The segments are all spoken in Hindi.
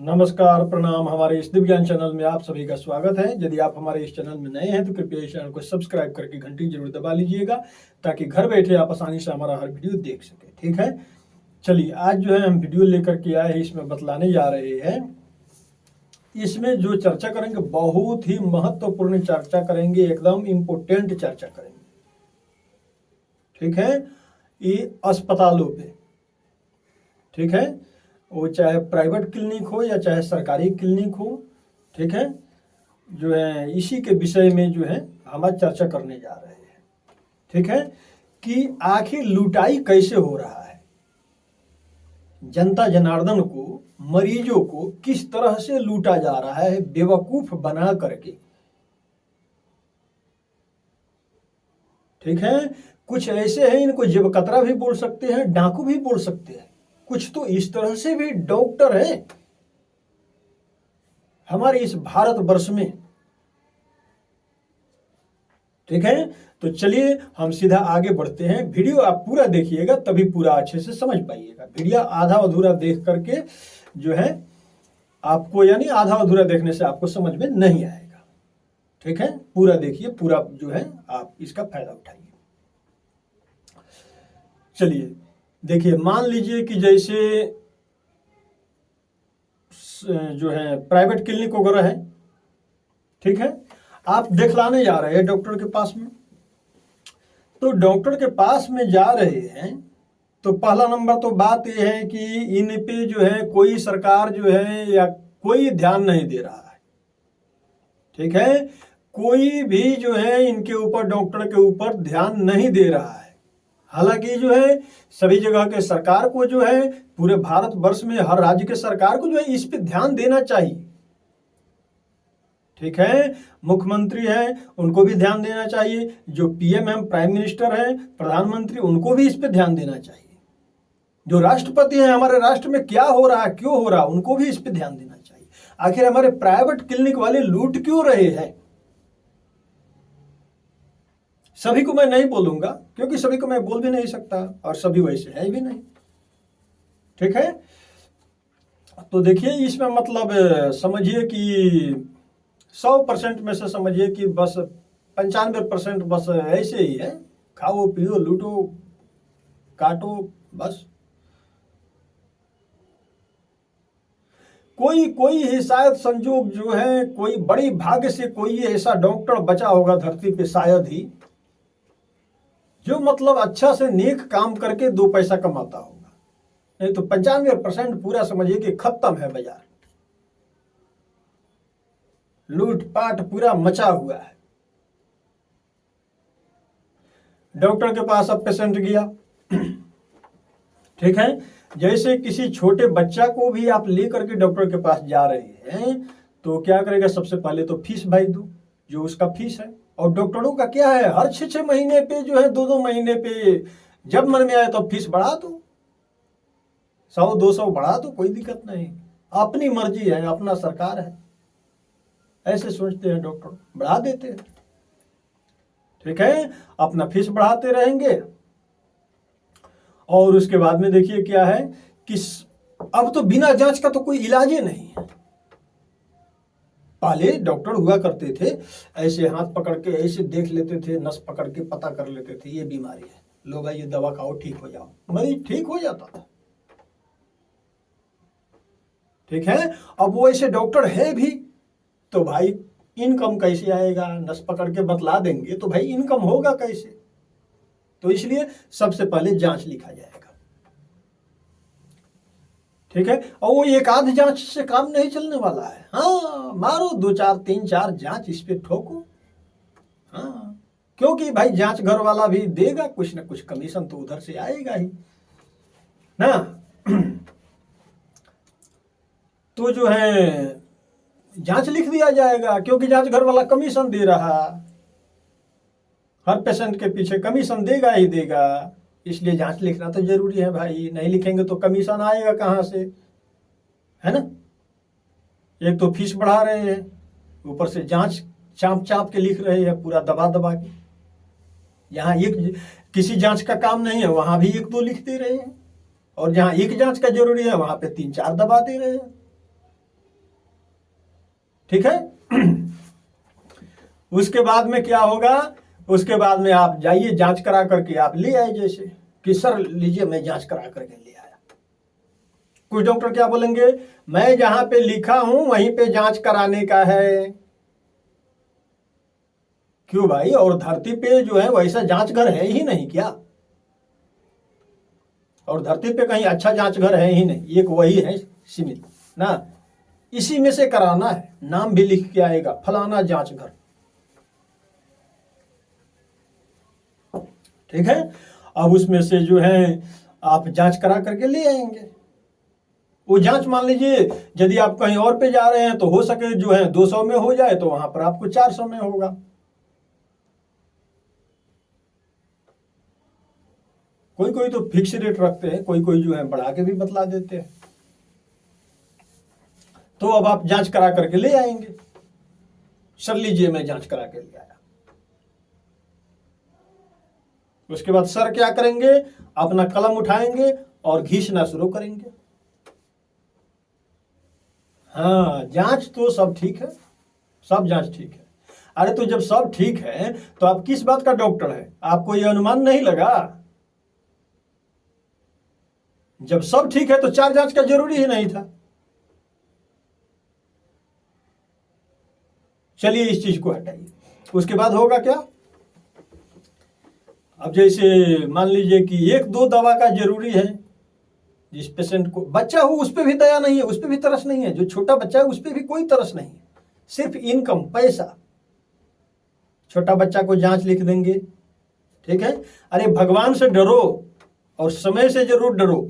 नमस्कार, प्रणाम। हमारे इस दिव्य ज्ञान चैनल में आप सभी का स्वागत है। यदि आप हमारे इस चैनल में नए हैं तो कृपया इस चैनल को सब्सक्राइब करके घंटी जरूर दबा लीजिएगा ताकि घर बैठे आप आसानी से हमारा हर वीडियो देख सके। ठीक है, चलिए आज जो है हम वीडियो लेकर के आए हैं, इसमें बतलाने जा रहे हैं। इसमें जो चर्चा करेंगे बहुत ही महत्वपूर्ण चर्चा करेंगे, एकदम इम्पोर्टेंट चर्चा करेंगे। ठीक है, ये अस्पतालों पे, ठीक है, वो चाहे प्राइवेट क्लिनिक हो या चाहे सरकारी क्लिनिक हो, ठीक है, जो है इसी के विषय में जो है हम आज चर्चा करने जा रहे हैं। ठीक है, कि आखिर लुटाई कैसे हो रहा है, जनता जनार्दन को, मरीजों को किस तरह से लूटा जा रहा है बेवकूफ बना करके। ठीक है, कुछ ऐसे हैं इनको जेबकतरा भी बोल सकते हैं, डाकू भी बोल सकते हैं, कुछ तो इस तरह से भी डॉक्टर हैं हमारे इस भारतवर्ष में। ठीक है, तो चलिए हम सीधा आगे बढ़ते हैं। वीडियो आप पूरा देखिएगा तभी पूरा अच्छे से समझ पाइएगा। वीडियो आधा अधूरा देख करके जो है आपको, यानी आधा अधूरा देखने से आपको समझ में नहीं आएगा। ठीक है, पूरा देखिए, पूरा जो है आप इसका फायदा उठाइए। चलिए देखिए, मान लीजिए कि जैसे जो है प्राइवेट क्लिनिक वगैरह है, ठीक है, आप दिखलाने जा रहे हैं डॉक्टर के पास में। तो डॉक्टर के पास में जा रहे हैं तो पहला नंबर तो बात यह है कि इन पे जो है कोई सरकार जो है या कोई ध्यान नहीं दे रहा है। ठीक है, कोई भी जो है इनके ऊपर, डॉक्टर के ऊपर ध्यान नहीं दे रहा है। हालांकि जो है सभी जगह के सरकार को जो है, पूरे भारतवर्ष में हर राज्य के सरकार को जो है इस पे ध्यान देना चाहिए। ठीक है, मुख्यमंत्री है उनको भी ध्यान देना चाहिए, जो पीएम है, प्राइम मिनिस्टर है, प्रधानमंत्री, उनको भी इस पे ध्यान देना चाहिए। जो राष्ट्रपति है, हमारे राष्ट्र में क्या हो रहा है, क्यों हो रहा है, उनको भी इस पे ध्यान देना चाहिए। आखिर हमारे प्राइवेट क्लिनिक वाले लूट क्यों रहे हैं? सभी को मैं नहीं बोलूंगा क्योंकि सभी को मैं बोल भी नहीं सकता और सभी वैसे है भी नहीं। ठीक है, तो देखिए इसमें मतलब समझिए कि 100% में से समझिए कि बस 95% बस ऐसे ही है, खाओ पियो लूटो काटो बस। कोई ही शायद संजोग जो है, कोई बड़ी भाग्य से कोई ऐसा डॉक्टर बचा होगा धरती पे शायद ही, जो मतलब अच्छा से नेक काम करके 2 पैसा कमाता होगा। नहीं तो 95% पूरा समझिए कि खत्म है बाजार, लूटपाट पूरा मचा हुआ है। डॉक्टर के पास अब पेशेंट गया, ठीक है, जैसे किसी छोटे बच्चा को भी आप लेकर के डॉक्टर के पास जा रहे हैं तो क्या करेगा, सबसे पहले तो फीस भाई दो, जो उसका फीस है। और डॉक्टरों का क्या है, हर 6-6 महीने पे जो है, 2-2 महीने पे जब मन में आए तो फीस बढ़ा दो, 100-200 बढ़ा दो, कोई दिक्कत नहीं, अपनी मर्जी है, अपना सरकार है, ऐसे सोचते हैं डॉक्टर, बढ़ा देते हैं। ठीक है, अपना फीस बढ़ाते रहेंगे। और उसके बाद में देखिए क्या है कि अब तो बिना जांच का तो कोई इलाज ही नहीं है। पहले डॉक्टर हुआ करते थे, ऐसे हाथ पकड़ के ऐसे देख लेते थे, नस पकड़ के पता कर लेते थे ये बीमारी है, लो भाई ये दवा खाओ ठीक हो जाओ, मरीज ठीक हो जाता था। ठीक है, अब वो ऐसे डॉक्टर है भी तो भाई इनकम कैसे आएगा, नस पकड़ के बतला देंगे तो भाई इनकम होगा कैसे? तो इसलिए सबसे पहले जांच लिखा जाएगा। ठीक है, और वो एक आध जांच से काम नहीं चलने वाला है। हाँ, मारो 2-4 3-4 जांच इस पे ठोको। हाँ, क्योंकि भाई जांच घर वाला भी देगा, कुछ ना कुछ कमीशन तो उधर से आएगा ही ना। तो जो है जांच लिख दिया जाएगा, क्योंकि जांच घर वाला कमीशन दे रहा, हर पेशेंट के पीछे कमीशन देगा ही देगा, इसलिए जांच लिखना तो जरूरी है भाई। नहीं लिखेंगे तो कमीशन आएगा कहाँ से, है ना। एक तो फीस बढ़ा रहे हैं, ऊपर से जांच चाप चाप के लिख रहे हैं, पूरा दबा दबा के। यहाँ एक किसी जांच का काम नहीं है, वहां भी 1-2 लिख दे रहे हैं, और जहां एक जांच का जरूरी है वहां पे 3-4 दबा दे रहे हैं। ठीक है। उसके बाद में क्या होगा, उसके बाद में आप जाइए जांच करा करके आप ले आए, जैसे कि सर लीजिए मैं जांच करा करके ले आया। कुछ डॉक्टर क्या बोलेंगे, मैं जहां पे लिखा हूं वहीं पे जांच कराने का है। क्यों भाई, और धरती पे जो है वैसा जांच घर है ही नहीं क्या? और धरती पे कहीं अच्छा जांच घर है ही नहीं, एक वही है सीमित ना, इसी में से कराना है, नाम भी लिख के आएगा फलाना जांच घर। ठीक है। अब उसमें से जो है आप जांच करा करके ले आएंगे। वो जांच मान लीजिए यदि आप कहीं और पे जा रहे हैं तो हो सके जो है 200 में हो जाए, तो वहां पर आपको 400 में होगा। कोई कोई तो फिक्स रेट रखते हैं, कोई कोई जो है बढ़ा के भी बतला देते हैं। तो अब आप जांच करा करके ले आएंगे, सर लीजिए मैं जांच करा के ले आया। उसके बाद सर क्या करेंगे, अपना कलम उठाएंगे और घिसना शुरू करेंगे। हाँ, जांच तो सब ठीक है, सब जांच ठीक है। अरे तो जब सब ठीक है तो आप किस बात का डॉक्टर है, आपको यह अनुमान नहीं लगा? जब सब ठीक है तो 4 जांच का जरूरी ही नहीं था। चलिए इस चीज को हटाइए। उसके बाद होगा क्या, अब जैसे मान लीजिए कि 1-2 दवा का जरूरी है, जिस पेशेंट को बच्चा हो उस पर भी दया नहीं है, उस पर भी तरस नहीं है, जो छोटा बच्चा है उस पर भी कोई तरस नहीं है, सिर्फ इनकम पैसा। छोटा बच्चा को जांच लिख देंगे, ठीक है। अरे भगवान से डरो और समय से जरूर डरो,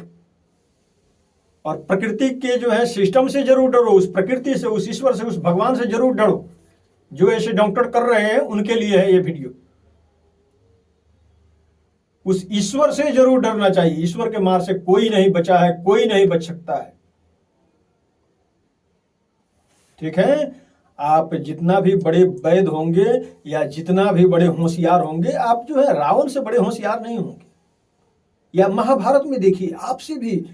और प्रकृति के जो है सिस्टम से जरूर डरो, उस प्रकृति से, उस ईश्वर से, उस भगवान से जरूर डरो। जो ऐसे डॉक्टर कर रहे हैं उनके लिए है ये वीडियो। उस ईश्वर से जरूर डरना चाहिए, ईश्वर के मार से कोई नहीं बचा है, कोई नहीं बच सकता है। ठीक है। आप जितना भी बड़े वैद्य होंगे या जितना भी बड़े होशियार होंगे, आप जो है रावण से बड़े होशियार नहीं होंगे। या महाभारत में देखिए, आपसे भी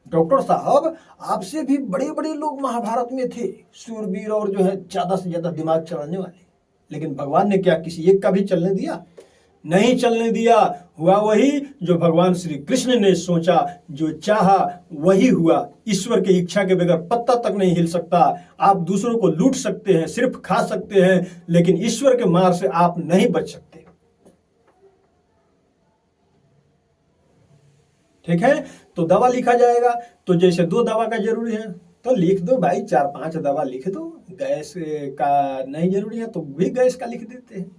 डॉक्टर साहब, आपसे भी बड़े बड़े लोग महाभारत में थे, शूरवीर और जो है ज्यादा से ज्यादा दिमाग चलाने वाले, लेकिन भगवान ने क्या किसी एक का भी चलने दिया? नहीं चलने दिया। हुआ वही जो भगवान श्री कृष्ण ने सोचा, जो चाहा वही हुआ। ईश्वर की इच्छा के बगैर पत्ता तक नहीं हिल सकता। आप दूसरों को लूट सकते हैं, सिर्फ खा सकते हैं, लेकिन ईश्वर के मार से आप नहीं बच सकते। ठीक है। तो दवा लिखा जाएगा, तो जैसे 2 दवा का जरूरी है तो लिख दो भाई, 4-5 दवा लिख दो। गैस का नहीं जरूरी है तो भी गैस का लिख देते हैं।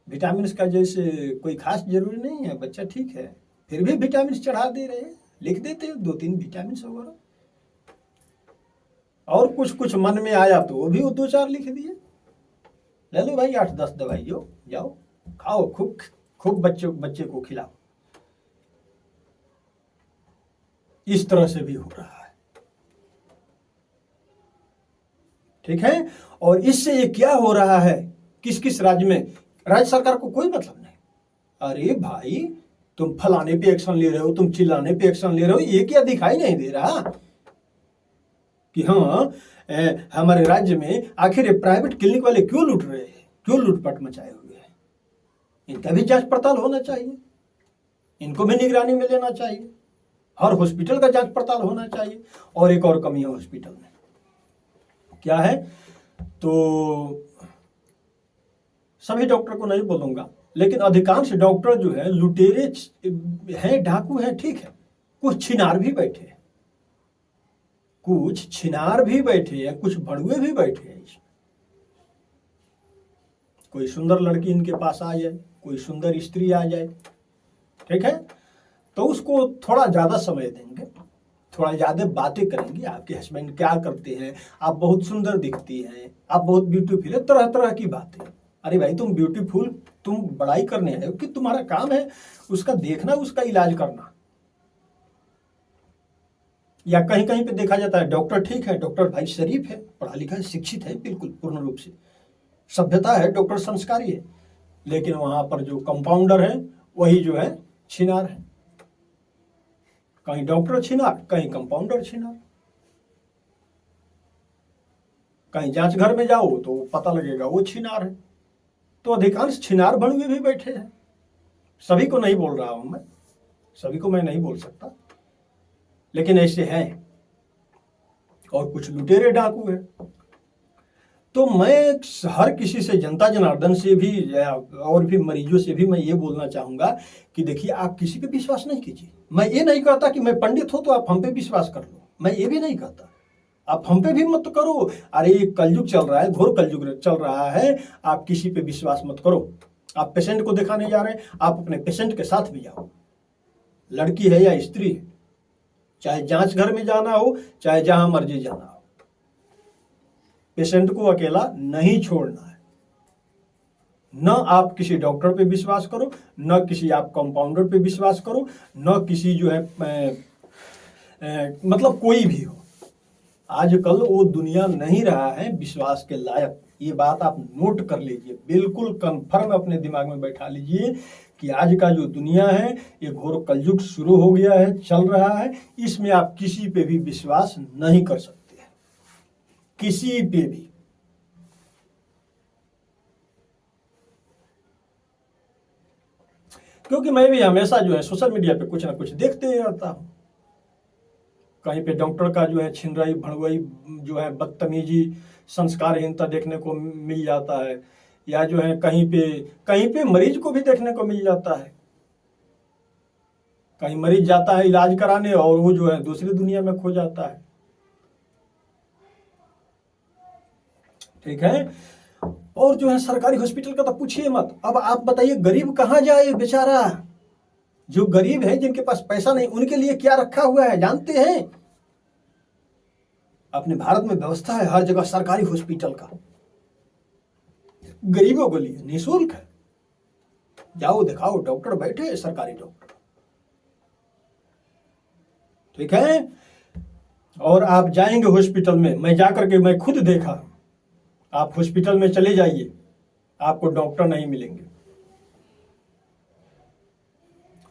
विटामिन का जैसे कोई खास जरूरी नहीं है, बच्चा ठीक है फिर भी विटामिन चढ़ा दे रहे हैं, लिख देते हैं 2-3 विटामिन वगैरह। और कुछ कुछ मन में आया तो वो भी 2-4 लिख दिए। ले लो भाई 8-10 दवाई, जाओ खाओ, खूब खूब बच्चे को खिलाओ। इस तरह से भी हो रहा है। ठीक है। और इससे ये क्या हो रहा है, किस किस राज्य में, राज्य सरकार को कोई मतलब नहीं। अरे भाई तुम फलाने पे एक्शन ले रहे हो, तुम चिल्लाने पे एक्शन ले रहे हो, ये क्या दिखाई नहीं दे रहा कि हाँ हमारे राज्य में आखिर ये प्राइवेट क्लिनिक वाले क्यों लूट रहे हैं, क्यों लूटपाट मचाए हुए हैं? इनका भी जांच पड़ताल होना चाहिए, इनको भी निगरानी में लेना चाहिए, हर हॉस्पिटल का जांच पड़ताल होना चाहिए। और एक और कमी है हॉस्पिटल में, क्या है, तो सभी डॉक्टर को नहीं बोलूंगा, लेकिन अधिकांश डॉक्टर जो है लुटेरे हैं, डाकू हैं, ठीक है। कुछ छिनार भी बैठे हैं, कुछ छिनार भी बैठे हैं, कुछ भड़ुए भी बैठे हैं। कोई सुंदर लड़की इनके पास आ जाए, कोई सुंदर स्त्री आ जाए, ठीक है, तो उसको थोड़ा ज्यादा समय देंगे, थोड़ा ज्यादा बातें करेंगे। आपके हस्बैंड क्या करते हैं, आप बहुत सुंदर दिखती हैं, आप बहुत ब्यूटीफुल है, तरह तरह की बातें। अरे भाई तुम ब्यूटीफुल, तुम बड़ाई करने आए हो कि तुम्हारा काम है उसका देखना, उसका इलाज करना। या कहीं कहीं पे देखा जाता है डॉक्टर ठीक है, डॉक्टर भाई शरीफ है, पढ़ा लिखा है, शिक्षित है, बिल्कुल पूर्ण रूप से सभ्यता है, डॉक्टर संस्कारी है, लेकिन वहां पर जो कंपाउंडर है वही जो है छिनार है। कहीं डॉक्टर छिनार, कहीं कंपाउंडर छिनार, कहीं जांच घर में जाओ तो पता लगेगा वो छिनार है। तो अधिकांश छिनार भड़ुए भी बैठे हैं। सभी को नहीं बोल रहा हूं मैं, सभी को मैं नहीं बोल सकता, लेकिन ऐसे हैं। और कुछ लुटेरे डाकू हैं। तो मैं हर किसी से, जनता जनार्दन से भी और भी मरीजों से भी मैं ये बोलना चाहूंगा कि देखिए, आप किसी पे विश्वास नहीं कीजिए। मैं ये नहीं कहता कि मैं पंडित हूं तो आप हम पे विश्वास कर लो, मैं ये भी नहीं कहता। आप हम पे भी मत करो। अरे ये कलयुग चल रहा है, घोर कलयुग चल रहा है, आप किसी पे विश्वास मत करो। आप पेशेंट को दिखाने जा रहे हैं, आप अपने पेशेंट के साथ भी जाओ, लड़की है या स्त्री है, चाहे जांच घर में जाना हो, चाहे जहां मर्जी जाना हो, पेशेंट को अकेला नहीं छोड़ना है। न आप किसी डॉक्टर पे विश्वास करो, न किसी आप कंपाउंडर पे विश्वास करो, न किसी जो है मतलब कोई भी हो। आजकल वो दुनिया नहीं रहा है विश्वास के लायक। ये बात आप नोट कर लीजिए, बिल्कुल कंफर्म अपने दिमाग में बैठा लीजिए कि आज का जो दुनिया है ये घोर कलयुग शुरू हो गया है, चल रहा है। इसमें आप किसी पे भी विश्वास नहीं कर सकते, किसी पे भी। क्योंकि मैं भी हमेशा जो है सोशल मीडिया पे कुछ ना कुछ देखते ही रहता हूं। कहीं पे डॉक्टर का जो है छिनराई भड़वई जो है बदतमीजी, संस्कारहीनता देखने को मिल जाता है, या जो है कहीं पे मरीज को भी देखने को मिल जाता है। कहीं मरीज जाता है इलाज कराने और वो जो है दूसरी दुनिया में खो जाता है। ठीक है। और जो है सरकारी हॉस्पिटल का तो पूछिए मत। अब आप बताइए, गरीब कहाँ जाए बेचारा? जो गरीब है, जिनके पास पैसा नहीं, उनके लिए क्या रखा हुआ है जानते हैं? अपने भारत में व्यवस्था है हर जगह सरकारी हॉस्पिटल का, गरीबों के लिए निःशुल्क है। जाओ दिखाओ, डॉक्टर बैठे हैं, सरकारी डॉक्टर। ठीक है। और आप जाएंगे हॉस्पिटल में, मैं जाकर के मैं खुद देखा, आप हॉस्पिटल में चले जाइए, आपको डॉक्टर नहीं मिलेंगे।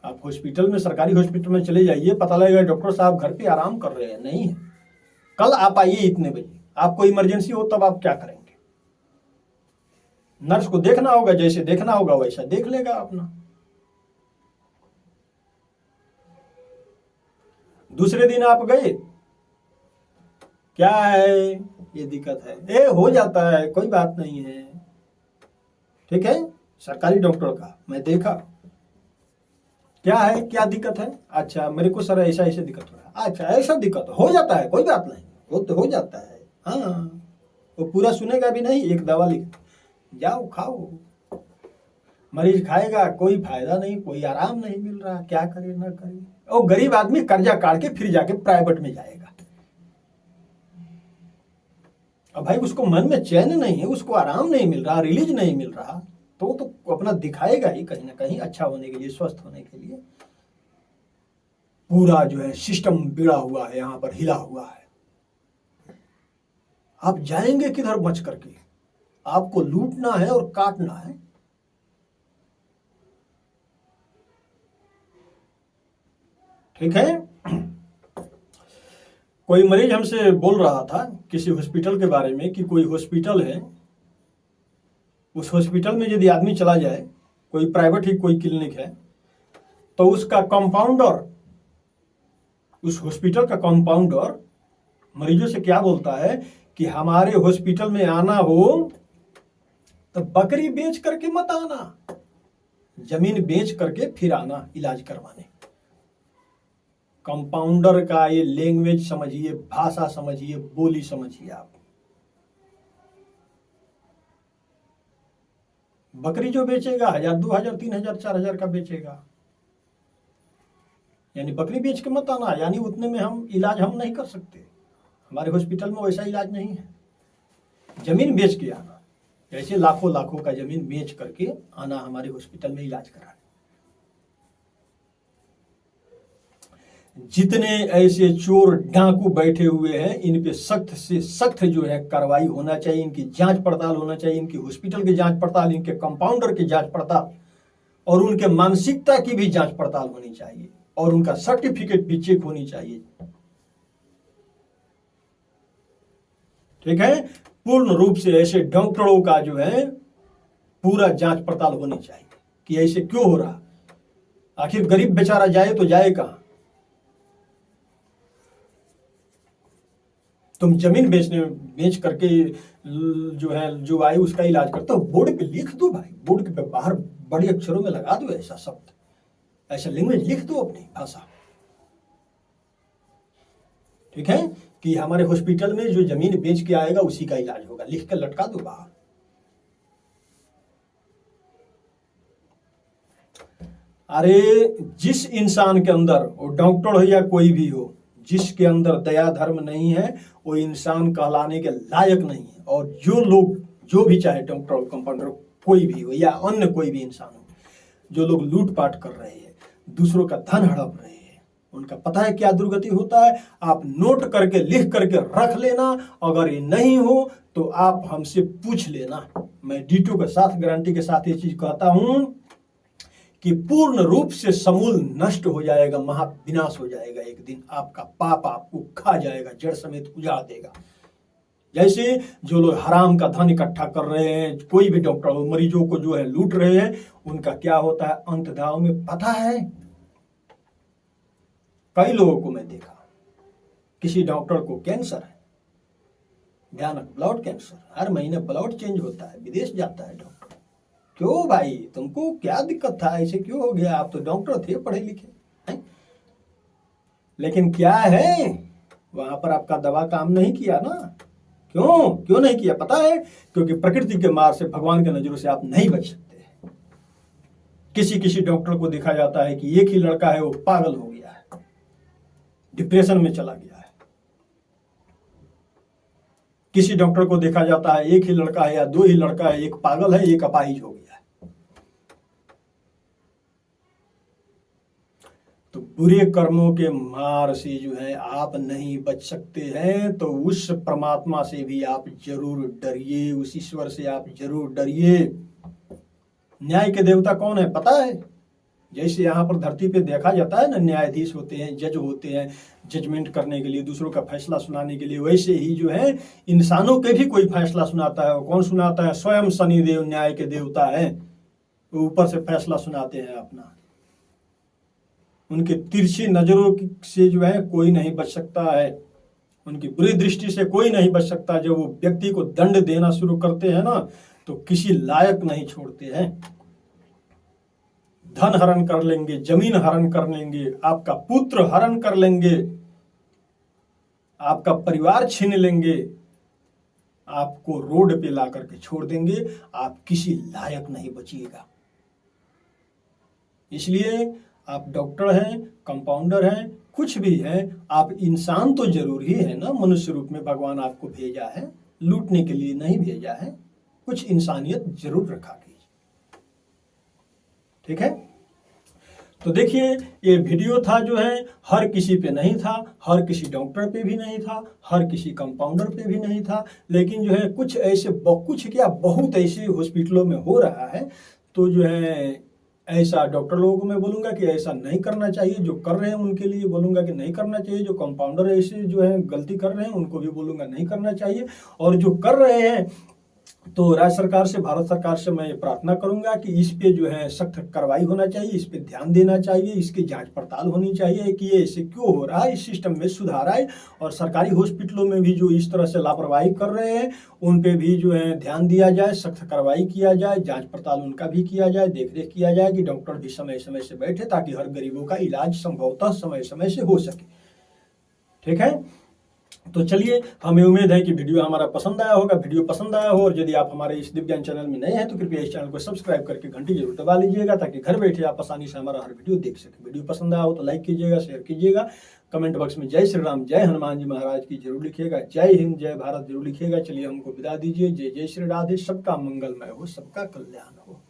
आप हॉस्पिटल में, सरकारी हॉस्पिटल में चले जाइए, पता लगेगा डॉक्टर साहब घर पे आराम कर रहे हैं। नहीं है। कल आप आइए इतने बजे, आपको इमरजेंसी हो तब आप क्या करेंगे? नर्स को देखना होगा, जैसे देखना होगा वैसा देख लेगा अपना। दूसरे दिन आप गए, क्या है ये दिक्कत है, ए हो जाता है, कोई बात नहीं है। ठीक है। सरकारी डॉक्टर का मैं देखा, क्या है, क्या दिक्कत है? अच्छा मेरे को सर ऐसा ऐसे दिक्कत हो रहा है। अच्छा ऐसा दिक्कत हो जाता है, कोई बात नहीं, वो तो हो जाता है। हाँ, वो पूरा सुनेगा भी नहीं, एक दवा लिख, जाओ खाओ। मरीज खाएगा, कोई फायदा नहीं, कोई आराम नहीं मिल रहा, क्या करे ना करे। और गरीब आदमी कर्जा काट के फिर जाके प्राइवेट में जाएगा। अब भाई उसको मन में चैन नहीं है, उसको आराम नहीं मिल रहा, रिलीज नहीं मिल रहा, तो अपना दिखाएगा ही कहीं ना कहीं, अच्छा होने के लिए, स्वस्थ होने के लिए। पूरा जो है सिस्टम बिगड़ा हुआ है, यहां पर हिला हुआ है। आप जाएंगे किधर बच करके? आपको लूटना है और काटना है। ठीक है। कोई मरीज हमसे बोल रहा था किसी हॉस्पिटल के बारे में कि कोई हॉस्पिटल है, उस हॉस्पिटल में यदि आदमी चला जाए, कोई प्राइवेट ही कोई क्लिनिक है, तो उसका कंपाउंडर, उस हॉस्पिटल का कंपाउंडर मरीजों से क्या बोलता है कि हमारे हॉस्पिटल में आना हो तो बकरी बेच करके मत आना, जमीन बेच करके फिर आना इलाज करवाने। कंपाउंडर का ये लैंग्वेज समझिए, भाषा समझिए, बोली समझिए आप। बकरी जो बेचेगा 1000, 2000, 3000, 4000 का बेचेगा, यानी बकरी बेच के मत आना, यानी उतने में हम इलाज हम नहीं कर सकते, हमारे हॉस्पिटल में वैसा इलाज नहीं है। जमीन बेच के आना, ऐसे लाखों लाखों का जमीन बेच करके आना हमारे हॉस्पिटल में इलाज कराने। जितने ऐसे चोर डाकू बैठे हुए हैं, इन पे सख्त से सख्त जो है कार्रवाई होना चाहिए, इनकी जांच पड़ताल होना चाहिए, इनकी हॉस्पिटल की जांच पड़ताल, इनके कंपाउंडर की जांच पड़ताल, और उनके मानसिकता की भी जांच पड़ताल होनी चाहिए, और उनका सर्टिफिकेट भी चेक होनी चाहिए। ठीक है। पूर्ण रूप से ऐसे डॉक्टरों का जो है पूरा जांच पड़ताल होनी चाहिए कि ऐसे क्यों हो रहा। आखिर गरीब बेचारा जाए तो जाए कहां? तुम जमीन बेच करके जो है जो आए उसका इलाज करते हो, बोर्ड पे लिख दो भाई, बोर्ड पे बाहर बड़े अक्षरों में लगा दो ऐसा शब्द, ऐसा लैंग्वेज लिख दो अपनी भाषा, ठीक है, कि हमारे हॉस्पिटल में जो जमीन बेच के आएगा उसी का इलाज होगा, लिख कर लटका दो बाहर। अरे जिस इंसान के अंदर, वो डॉक्टर हो या कोई भी हो, जिसके अंदर दया धर्म नहीं है वो इंसान कहलाने के लायक नहीं है। और जो लोग, जो भी चाहे डॉक्टर कंपाउंडर कोई भी हो या अन्य कोई भी इंसान हो, जो लोग लूटपाट कर रहे हैं, दूसरों का धन हड़प रहे हैं, उनका पता है क्या दुर्गति होता है। आप नोट करके लिख करके रख लेना, अगर ये नहीं हो तो आप हमसे पूछ लेना। मैं डीटो के साथ गारंटी के साथ ये चीज कहता हूं कि पूर्ण रूप से समूल नष्ट हो जाएगा, महाविनाश हो जाएगा। एक दिन आपका पाप आपको खा जाएगा, जड़ समेत उजाड़ देगा। जैसे जो लोग हराम का धन इकट्ठा कर रहे हैं, कोई भी डॉक्टर हो, मरीजों को जो है लूट रहे हैं, उनका क्या होता है अंत दाव में पता है। कई लोगों को मैं देखा, किसी डॉक्टर को कैंसर है, भयानक ब्लड कैंसर, हर महीने ब्लड चेंज होता है, विदेश जाता है डॉक्टर। क्यों भाई, तुमको क्या दिक्कत था, ऐसे क्यों हो गया? आप तो डॉक्टर थे, पढ़े लिखे हैं। लेकिन क्या है, वहां पर आपका दवा काम नहीं किया ना। क्यों नहीं किया पता है? क्योंकि प्रकृति के मार से, भगवान के नजरों से आप नहीं बच सकते। किसी डॉक्टर को देखा जाता है कि एक ही लड़का है, वो पागल हो गया है, डिप्रेशन में चला गया है। किसी डॉक्टर को देखा जाता है एक ही लड़का है या दो ही लड़का है, एक पागल है, एक अपाहिज हो गया है। तो बुरे कर्मों के मार से जो है आप नहीं बच सकते हैं, तो उस परमात्मा से भी आप जरूर डरिए, उस ईश्वर से आप जरूर डरिए। न्याय के देवता कौन है पता है? जैसे यहाँ पर धरती पे देखा जाता है ना, न्यायाधीश होते हैं, जज होते हैं, जजमेंट करने के लिए, दूसरों का फैसला सुनाने के लिए, वैसे ही जो है इंसानों के भी कोई फैसला सुनाता है। वो कौन सुनाता है? स्वयं शनिदेव न्याय के देवता है, वो ऊपर से फैसला सुनाते हैं अपना। उनके तिरछी नजरों से जो है कोई नहीं बच सकता है, उनकी बुरी दृष्टि से कोई नहीं बच सकता। जब वो व्यक्ति को दंड देना शुरू करते हैं ना, तो किसी लायक नहीं छोड़ते हैं। धन हरण कर लेंगे, जमीन हरण कर लेंगे, आपका पुत्र हरण कर लेंगे, आपका परिवार छीन लेंगे, आपको रोड पे ला करके छोड़ देंगे, आप किसी लायक नहीं बचिएगा। इसलिए आप डॉक्टर हैं, कंपाउंडर हैं, कुछ भी हैं, आप इंसान तो जरूर ही है ना। मनुष्य रूप में भगवान आपको भेजा है, लूटने के लिए नहीं भेजा है। कुछ इंसानियत जरूर रखा कीजिए, ठीक है। तो देखिए, ये वीडियो था जो है हर किसी पे नहीं था, हर किसी डॉक्टर पे भी नहीं था, हर किसी कंपाउंडर पे भी नहीं था, लेकिन जो है कुछ ऐसे, कुछ क्या बहुत ऐसे हॉस्पिटलों में हो रहा है। तो जो है ऐसा डॉक्टर लोगों को मैं बोलूंगा कि ऐसा नहीं करना चाहिए। जो कर रहे हैं उनके लिए बोलूंगा कि नहीं करना चाहिए। जो कंपाउंडर ऐसे जो है गलती कर रहे हैं उनको भी बोलूंगा नहीं करना चाहिए। और जो कर रहे हैं, तो राज्य सरकार से, भारत सरकार से मैं प्रार्थना करूंगा कि इस पे जो है सख्त कार्रवाई होना चाहिए, इस पे ध्यान देना चाहिए, इसकी जांच पड़ताल होनी चाहिए कि ये ऐसे क्यों हो रहा है, इस सिस्टम में सुधार आए। और सरकारी हॉस्पिटलों में भी जो इस तरह से लापरवाही कर रहे हैं उन पे भी जो है ध्यान दिया जाए, सख्त कार्रवाई किया जाए, जांच पड़ताल उनका भी किया जाए, देखरेख किया जाए कि डॉक्टर भी समय समय से बैठे, ताकि हर गरीबों का इलाज संभवतः समय समय से हो सके, ठीक है। तो चलिए, हमें उम्मीद है कि वीडियो हमारा पसंद आया होगा। वीडियो पसंद आया हो और यदि आप हमारे इस दिव्य ज्ञान चैनल में नए हैं तो कृपया इस चैनल को सब्सक्राइब करके घंटी जरूर दबा लीजिएगा, ताकि घर बैठे आप आसानी से हमारा हर वीडियो देख सकें। वीडियो पसंद आया हो तो लाइक कीजिएगा, शेयर कीजिएगा, कमेंट बॉक्स में जय श्री राम, जय हनुमान जी महाराज की जरूर लिखिएगा, जय हिंद, जय भारत जरूर लिखिएगा। चलिए, हमको विदा दीजिए। जय जय श्री राधे। सबका मंगलमय हो, सबका कल्याण हो।